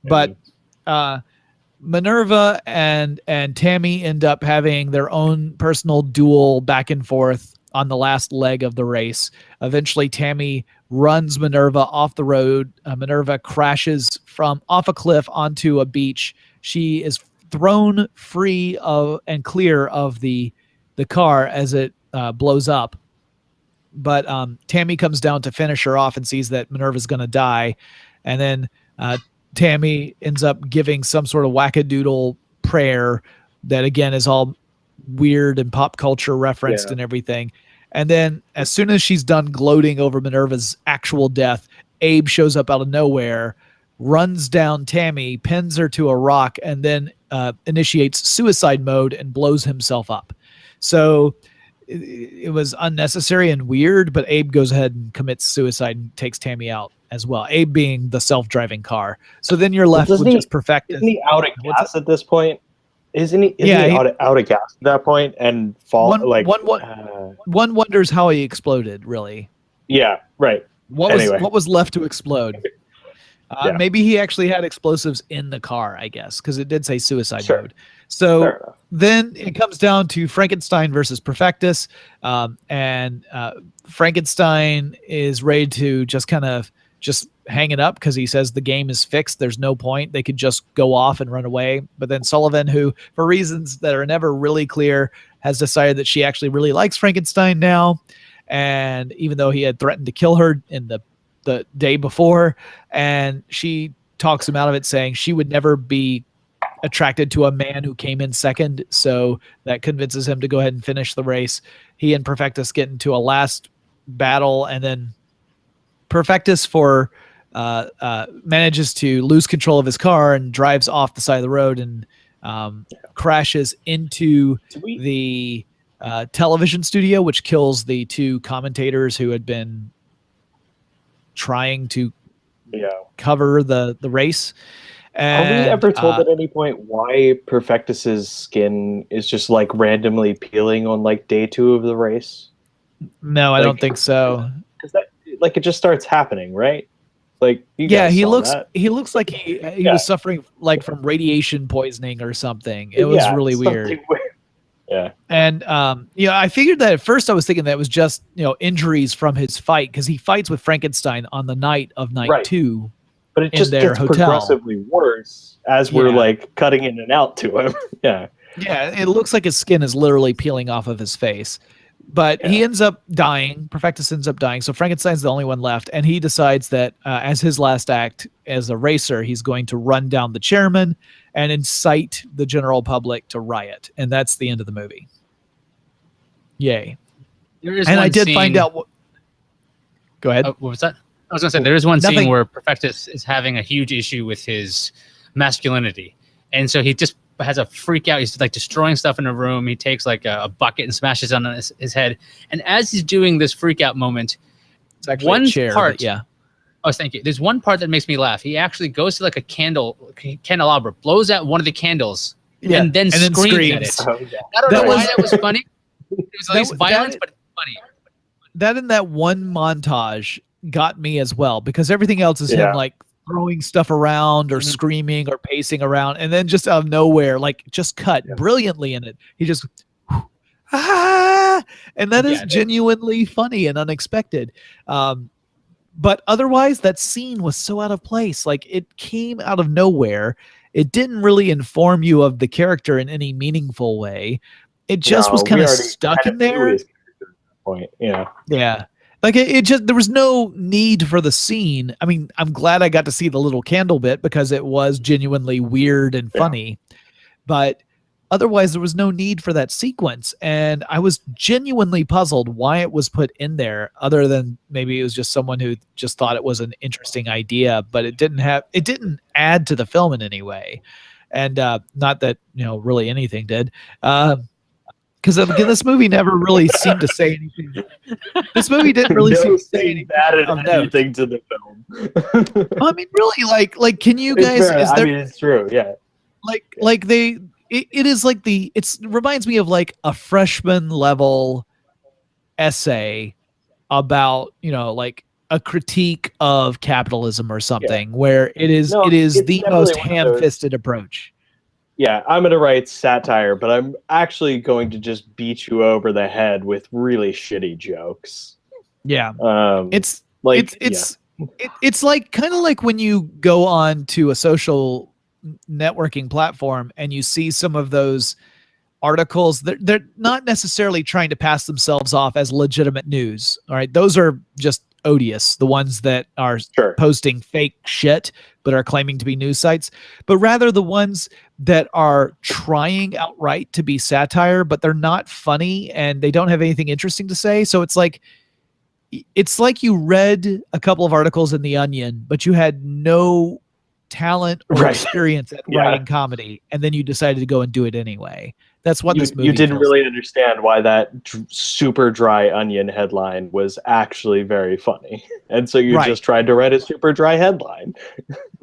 But Minerva and Tammy end up having their own personal duel back and forth on the last leg of the race. Eventually, Tammy runs Minerva off the road. Minerva crashes from off a cliff onto a beach. She is thrown free of and clear of the car as it blows up. But Tammy comes down to finish her off and sees that Minerva's going to die. And then Tammy ends up giving some sort of wackadoodle prayer that, again, is all weird and pop culture referenced and everything. And then as soon as she's done gloating over Minerva's actual death, Abe shows up out of nowhere, runs down Tammy, pins her to a rock, and then initiates suicide mode and blows himself up. So it was unnecessary and weird, but Abe goes ahead and commits suicide and takes Tammy out as well. Abe being the self-driving car. So then you're left with just Perfectus. Isn't he out of gas at this point? Isn't he out of gas at that point and fall? One wonders how he exploded, really. Yeah, right. What was left to explode? Maybe he actually had explosives in the car, I guess, because it did say suicide mode. So then it comes down to Frankenstein versus Perfectus, and Frankenstein is ready to just kind of just hang it up because he says the game is fixed. There's no point. They could just go off and run away. But then Sullivan, who, for reasons that are never really clear, has decided that she actually really likes Frankenstein now. And even though he had threatened to kill her in the day before, and she talks him out of it, saying she would never be attracted to a man who came in second. So that convinces him to go ahead and finish the race. He and Perfectus get into a last battle, and then Perfectus manages to lose control of his car and drives off the side of the road and crashes into the television studio, which kills the 2 commentators who had been trying to cover the race. And, are we ever told at any point why Perfectus's skin is just like randomly peeling on like day 2 of the race? No, I don't think so. Because that, like, it just starts happening, right? Like, he looks like he was suffering like from radiation poisoning or something. It was really weird. Yeah. And I figured that at first I was thinking that it was just injuries from his fight, because he fights with Frankenstein on the night of night 2. But it just gets progressively worse as we're like cutting in and out to him. Yeah. Yeah, it looks like his skin is literally peeling off of his face. But he ends up dying. Perfectus ends up dying. So Frankenstein's the only one left. And he decides that as his last act as a racer, he's going to run down the chairman and incite the general public to riot. And that's the end of the movie. Yay. And I did find out what... Go ahead. What was that? I was going to say, there is one scene where Perfectus is having a huge issue with his masculinity. And so he just has a freak out. He's like destroying stuff in a room. He takes like a bucket and smashes on his head. And as he's doing this freak out moment, it's actually one part, oh, thank you. There's one part that makes me laugh. He actually goes to like a candelabra, blows out one of the candles, and then screams at it. Oh, yeah. I don't know why that was funny. It was at least violence, but funny. That in that one montage got me as well, because everything else is him like throwing stuff around or screaming or pacing around, and then just out of nowhere, like just cut brilliantly in it. He just and that is genuinely funny and unexpected. But otherwise, that scene was so out of place. Like, it came out of nowhere. It didn't really inform you of the character in any meaningful way. It just was kind of stuck in there. Point. Yeah. Like it just, there was no need for the scene. I mean, I'm glad I got to see the little candle bit because it was genuinely weird and funny, but otherwise there was no need for that sequence. And I was genuinely puzzled why it was put in there, other than maybe it was just someone who just thought it was an interesting idea, but it didn't add to the film in any way. And not that, really anything did. Because this movie never really seemed to say anything. This movie didn't really seem to say anything to the film. Well, I mean, really, like, can you guys? It's true, yeah. It is like it reminds me of like a freshman level essay about like a critique of capitalism or something, where it is the most ham-fisted approach. Yeah, I'm going to write satire, but I'm actually going to just beat you over the head with really shitty jokes. Yeah. It's like it's like kind of like when you go on to a social networking platform and you see some of those articles that they're not necessarily trying to pass themselves off as legitimate news. All right. Those are just odious, the ones that are posting fake shit but are claiming to be news sites, but rather the ones that are trying outright to be satire, but they're not funny and they don't have anything interesting to say. So it's like you read a couple of articles in The Onion, but you had no talent or experience at writing comedy, and then you decided to go and do it anyway. That's what this movie. You didn't really understand why that super dry Onion headline was actually very funny, and so you just tried to write a super dry headline.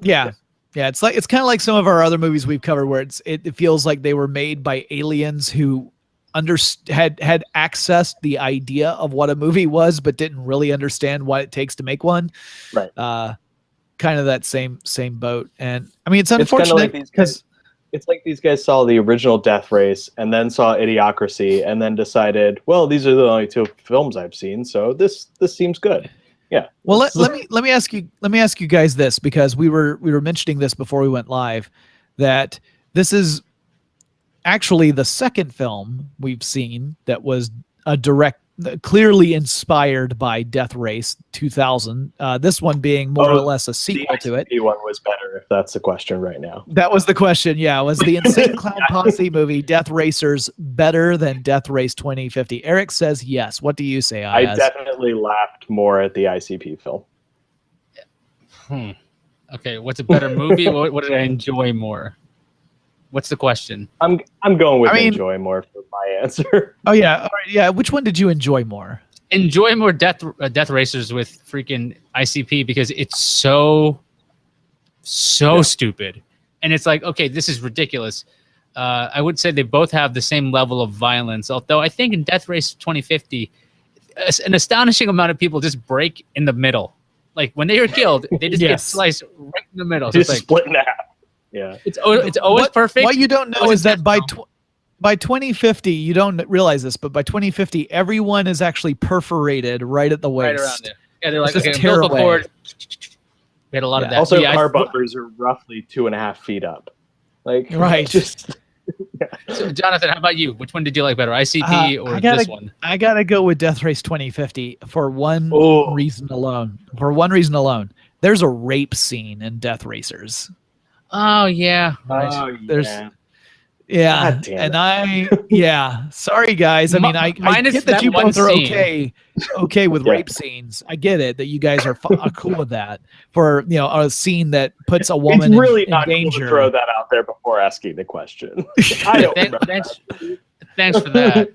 Yeah. It's kind of like some of our other movies we've covered, where it feels like they were made by aliens who had accessed the idea of what a movie was, but didn't really understand what it takes to make one. Right. Kind of that same boat, and I mean, it's unfortunate because. It's like these guys saw the original Death Race and then saw Idiocracy and then decided, well, these are the only two films I've seen, so this seems good. Yeah. Well, let me ask you guys this, because we were mentioning this before we went live, that this is actually the second film we've seen that was clearly inspired by Death Race 2000. This one being more or less a sequel to it. The one was better, if that's the question right now. That was the question. Yeah, was the Insane Clown Posse movie Death Racers better than Death Race 2050? Eric says yes. What do you say, Iyaz? I definitely laughed more at the ICP film. Okay, what's a better movie? What did I enjoy more? What's the question? I'm going with enjoy more for my answer. Oh yeah, all right, yeah. Which one did you enjoy more? Enjoy more Death Racers with freaking ICP, because it's so stupid, and it's like, okay, this is ridiculous. I would say they both have the same level of violence, although I think in Death Race 2050, an astonishing amount of people just break in the middle. Like when they are killed, they just get sliced right in the middle. So just split in half. Yeah, it's always perfect. What you don't know is that by by 2050, you don't realize this, but by 2050, everyone is actually perforated right at the waist. Right around there. Yeah, they're like, Just okay, tear umbilical away. cord. We had a lot of that. Also, But yeah, car bumpers are roughly 2.5 feet up. Like, Right. Just So, Jonathan, how about you? Which one did you like better, ICP or this one? I gotta go with Death Race 2050 for one reason alone. For one reason alone, there's a rape scene in Death Racers. Oh yeah, right. Oh, There's yeah. Yeah, God damn and sorry guys. I mean, I minus get that that you one both are scene. okay with rape scenes. I get it that you guys are cool with that for a scene that puts a woman It's really in not danger. cool to throw that out there before asking the question. I don't remember Thanks for that.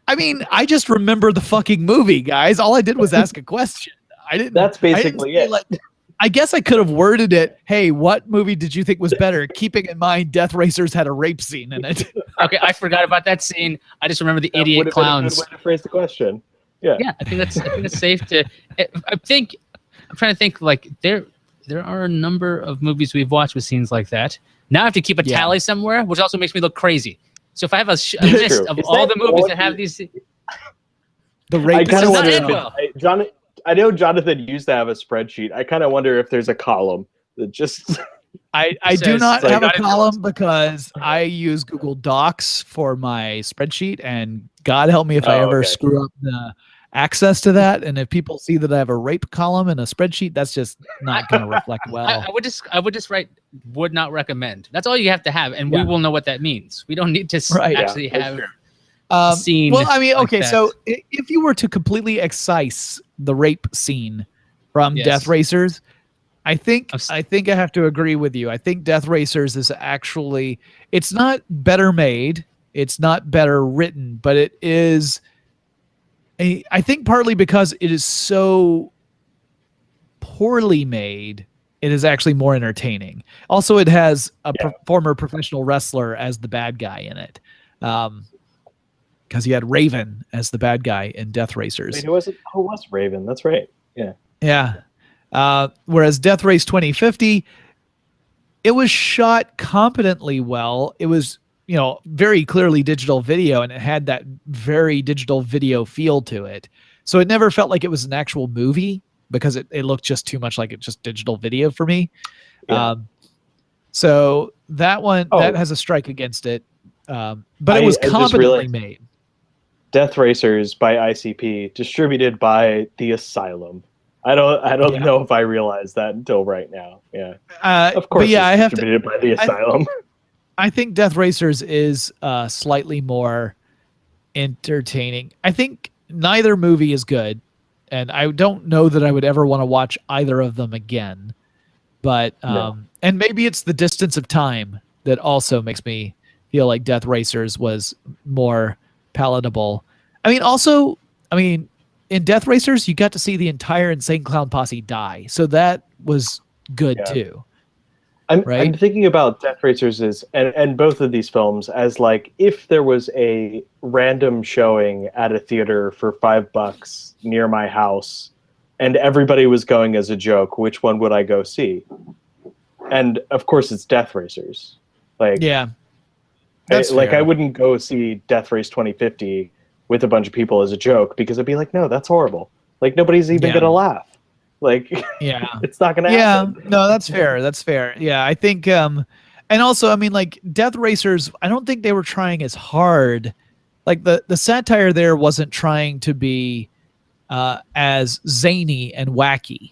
I mean, I just remember the fucking movie, guys. All I did was ask a question. I didn't. That's basically it. I guess I could have worded it, hey, what movie did you think was better? Keeping in mind Death Racers had a rape scene in it. Okay, I forgot about that scene. I just remember the idiot clowns. Been a good way to phrase the question. Yeah. Yeah, I think that's safe to. I'm trying to think. Like there are a number of movies we've watched with scenes like that. Now I have to keep a tally somewhere, which also makes me look crazy. So if I have a list of all the movies that have these, the rape. I kind of wonder well. I know Jonathan used to have a spreadsheet. I kind of wonder if there's a column that just. I do not have a column because I use Google Docs for my spreadsheet, and God help me if I ever screw up the access to that. And if people see that I have a rape column in a spreadsheet, that's just not going to reflect well. I would just write would not recommend. That's all you have to have, and we will know what that means. We don't need to actually have. Scene well, I mean, like okay, that. so if you were to completely excise the rape scene from Death Racers, I think I have to agree with you. I think Death Racers is actually, it's not better made, it's not better written, but it is, I think partly because it is so poorly made, it is actually more entertaining. Also, it has a former professional wrestler as the bad guy in it. Because you had Raven as the bad guy in Death Racers. Wait, who was it? Who was Raven? That's right. Yeah. Yeah. Whereas Death Race 2050, it was shot competently well. It was, very clearly digital video, and it had that very digital video feel to it. So it never felt like it was an actual movie because it looked just too much like it's just digital video for me. Yeah. So that one, that has a strike against it. But it was competently made. Death Racers by ICP, distributed by the Asylum. I don't know if I realized that until right now. Yeah, of course. But I have distributed by the Asylum. I think Death Racers is slightly more entertaining. I think neither movie is good, and I don't know that I would ever want to watch either of them again. But and maybe it's the distance of time that also makes me feel like Death Racers was more palatable. I mean, in Death Racers, you got to see the entire Insane Clown Posse die, so that was good too. I'm thinking about Death Racers and both of these films as like if there was a random showing at a theater for $5 near my house, and everybody was going as a joke, which one would I go see? And of course, it's Death Racers. Like I wouldn't go see Death Race 2050 with a bunch of people as a joke because I'd be like, no, that's horrible. Like nobody's even gonna laugh. Like it's not gonna happen. No, that's fair. That's fair. Yeah, I think and also I mean like Death Racers, I don't think they were trying as hard. Like the satire there wasn't trying to be as zany and wacky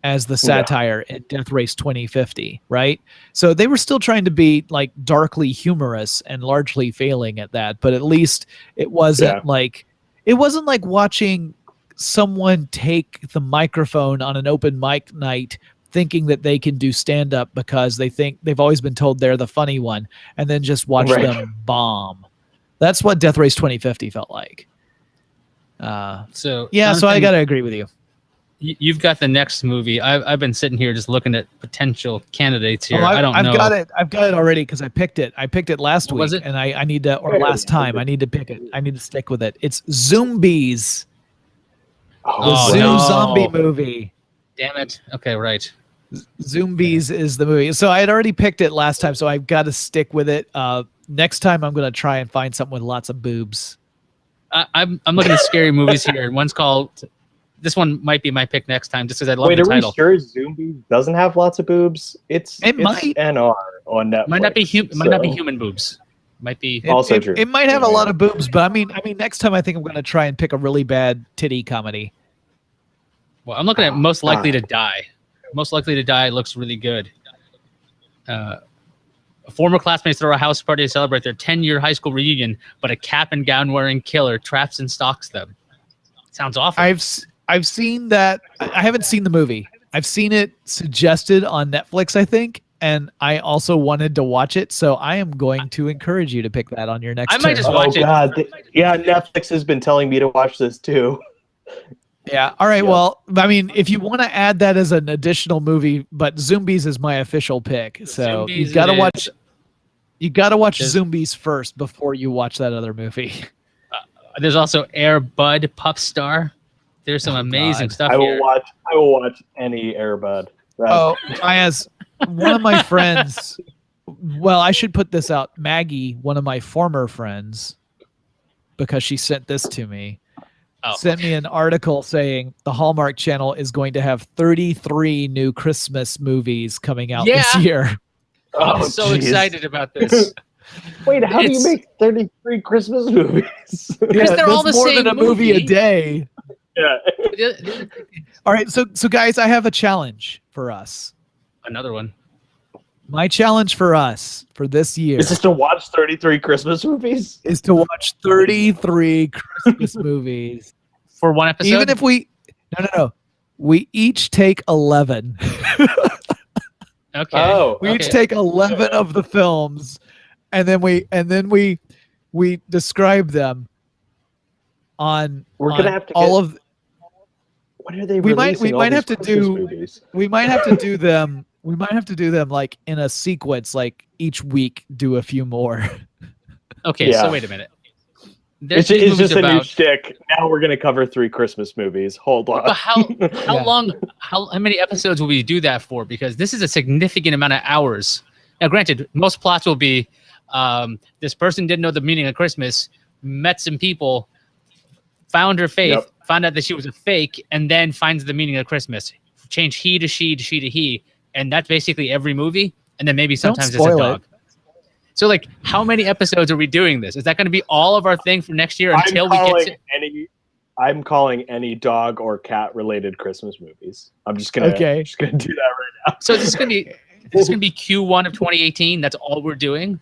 as the satire in Death Race 2050, right? So they were still trying to be like darkly humorous and largely failing at that, but at least it wasn't like watching someone take the microphone on an open mic night thinking that they can do stand-up because they think they've always been told they're the funny one and then just watch them bomb. That's what Death Race 2050 felt like. So I gotta agree with you. You've got the next movie. I've been sitting here just looking at potential candidates here. I don't know. I've got it already because I picked it. I picked it last week, and I need to, or last time. I need to pick it. I need to stick with it. It's Zombies. Zombie movie. Damn it. Okay, right. Zombies is the movie. So I had already picked it last time, so I've got to stick with it. next time I'm gonna try and find something with lots of boobs. I'm looking at scary movies here. One's called. This one might be my pick next time, just because I love the title. Wait, are we sure Zombies doesn't have lots of boobs? It's might. NR on Netflix. Might not be Might not be human boobs. Might be also true. It might have a lot of boobs, but I mean, next time I think I'm gonna try and pick a really bad titty comedy. Well, I'm looking at Most Likely to Die. Most Likely to Die looks really good. Former classmates throw a house party to celebrate their 10-year high school reunion, but a cap and gown wearing killer traps and stalks them. Sounds awful. I've seen that. I haven't seen the movie. I've seen it suggested on Netflix, I think, and I also wanted to watch it. So I am going to encourage you to pick that on your next. I might just watch it. God. Yeah, Netflix has been telling me to watch this too. Yeah. All right. Yeah. Well, I mean, if you want to add that as an additional movie, but Zombies is my official pick. So you got to watch. You got to watch Zombies first before you watch that other movie. There's also Air Bud Pup Star. There's some amazing stuff here. I will watch any Air Bud. Iyaz, one of my friends. Well, I should put this out. Maggie, one of my former friends, because she sent this to me. Sent me an article saying the Hallmark Channel is going to have 33 new Christmas movies coming out this year. I'm so excited about this. Wait, how do you make 33 Christmas movies? Because they're all the more same than a movie a day. Yeah. All right, so guys, I have a challenge for us. Another one. My challenge for us for this year is just to watch 33 Christmas movies. Is to watch 33 Christmas movies for one episode. Even if we we each take 11. Okay. We each take 11 of the films, and then we describe them on. We're gonna have to all of. When are they? We might have to do. Movies? We might have to do them. We might have to do them like in a sequence, like each week do a few more. Okay, so wait a minute. It's just a new shtick. Now we're gonna cover 3 Christmas movies. Hold on. But how long? How many episodes will we do that for? Because this is a significant amount of hours. Now, granted, most plots will be this person didn't know the meaning of Christmas, met some people, found her faith, found out that she was a fake, and then finds the meaning of Christmas. Change he to she to she to he, and that's basically every movie. And then maybe sometimes it's a dog. So, like, how many episodes are we doing this? Is that going to be all of our thing for next year until we get to... I'm calling any dog or cat related Christmas movies. I'm just gonna do that right now. So this is gonna be Q1 of 2018. That's all we're doing.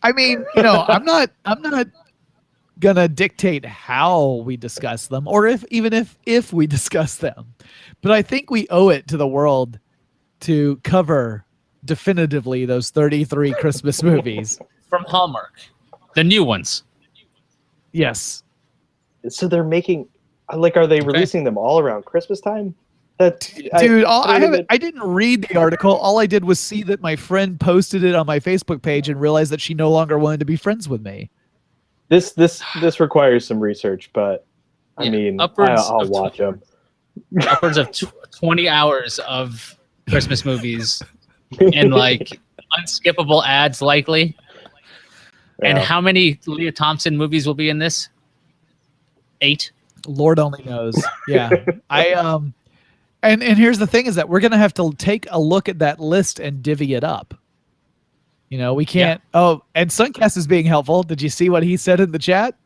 I mean, I'm not gonna dictate how we discuss them, or if we discuss them, but I think we owe it to the world to cover definitively those 33 Christmas movies from Hallmark, the new ones. Yes. So they're making, are they releasing them all around Christmas time? I didn't read the article. All I did was see that my friend posted it on my Facebook page and realized that she no longer wanted to be friends with me. This requires some research, but I mean, I'll watch them. Upwards of 20 hours of Christmas movies and like unskippable ads likely. Yeah. And how many Leah Thompson movies will be in this? 8. Lord only knows. Yeah. And here's the thing is that we're going to have to take a look at that list and divvy it up. We can't. Yeah. Oh, and Suncast is being helpful. Did you see what he said in the chat?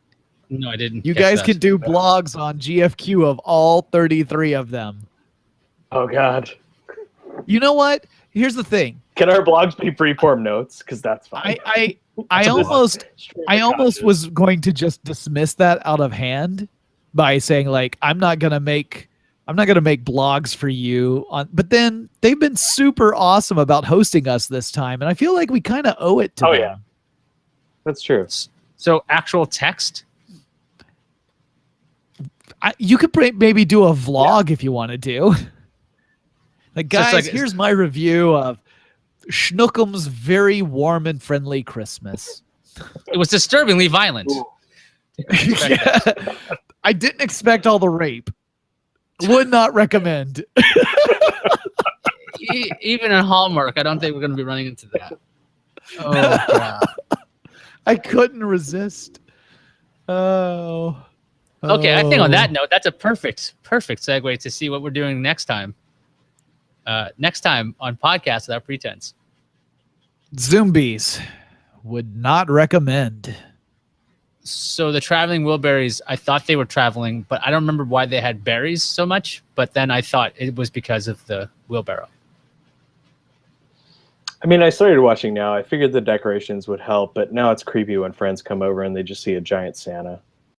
No, I didn't. You guys can do blogs on GFQ of all 33 of them. Oh, God. You know what? Here's the thing. Can our blogs be freeform notes? Because that's fine. I almost was going to just dismiss that out of hand by saying, like, I'm not gonna make blogs for you but then they've been super awesome about hosting us this time, and I feel like we kind of owe it to them. Yeah, that's true. So actual text, you could maybe do a vlog if you want to do. Like, guys, here's my review of Schnookums' very warm and friendly Christmas. It was disturbingly violent. Yeah. I didn't expect all the rape. Would not recommend. Even in Hallmark, I don't think we're going to be running into that. Oh, God. I couldn't resist. Oh. Okay, I think on that note, that's a perfect segue to see what we're doing next time. Next time on Podcast Without Pretense. Zombies. Would not recommend. So the traveling Wilburys, I thought they were traveling, but I don't remember why they had berries so much. But then I thought it was because of the wheelbarrow. I mean, I started watching now. I figured the decorations would help, but now it's creepy when friends come over and they just see a giant Santa.